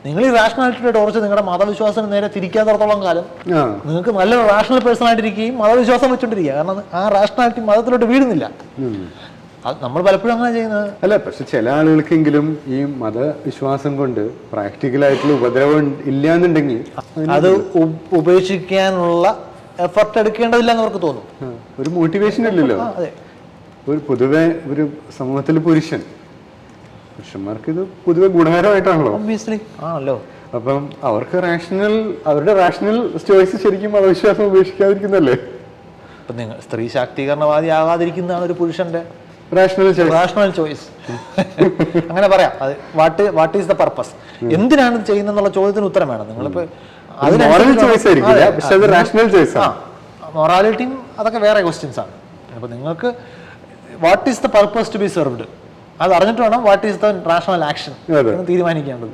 നിങ്ങൾ ഈ റാഷണാലിറ്റിയുടെ ടോർച്ച് നിങ്ങളുടെ മതവിശ്വാസം നേരെ തിരിക്കാത്തടത്തോളം കാലം നിങ്ങൾക്ക് നല്ലൊരു റാഷണൽ പേഴ്സൺ ആയിട്ടിരിക്കുകയും മതവിശ്വാസം വെച്ചോണ്ടിരിക്കുക. കാരണം ആ റാഷണാലിറ്റി മതത്തിലോട്ട് വീഴുന്നില്ല. അത് നമ്മൾ പലപ്പോഴും അങ്ങനെ ചെയ്യുന്നത് അല്ല. പക്ഷെ ചില ആളുകൾക്കെങ്കിലും ഈ മതവിശ്വാസം കൊണ്ട് പ്രാക്ടിക്കലായിട്ടുള്ള ഉപദ്രവം ഇല്ലാന്നുണ്ടെങ്കിൽ അത് ഉപേക്ഷിക്കാനുള്ള എഫർട്ട് എടുക്കേണ്ടതില്ല എന്ന് അവർക്ക് തോന്നും. ഒരു മോട്ടിവേഷൻ ഇല്ലല്ലോ. ഒരു പൊതുവെ ഒരു സമൂഹത്തിൽ പുരുഷന്മാർക്ക് ഇത് പൊതുവെ ഗുണകരമായിട്ടാണല്ലോ. ആണല്ലോ. അപ്പം അവർക്ക് അവരുടെ റാഷണൽ ചോയ്സ് ശരിക്കും മതവിശ്വാസം ഉപേക്ഷിക്കാതിരിക്കുന്നല്ലേ. ഇപ്പൊ നിങ്ങൾ സ്ത്രീ ശാക്തീകരണവാദി ആകാതിരിക്കുന്നതാണ് ഒരു പുരുഷന്റെ റാഷണൽ ചോയ്സ്. അങ്ങനെ പറയാം. വാട്ട് ഈസ് ദ പർപ്പസ്, എന്തിനാണ് ഇത് ചെയ്യുന്നുള്ള ചോദ്യത്തിന് ഉത്തരം വേണം. നിങ്ങളിപ്പോ മൊറാലിറ്റിയും അതൊക്കെ വേറെ ക്വസ്റ്റ്യൻസ് ആണ്. അപ്പൊ നിങ്ങൾക്ക് what is the purpose to be served അത് അറിഞ്ഞിട്ട് വേണം what is the rational action എന്ന് തീരുമാനിക്കേണ്ടത്.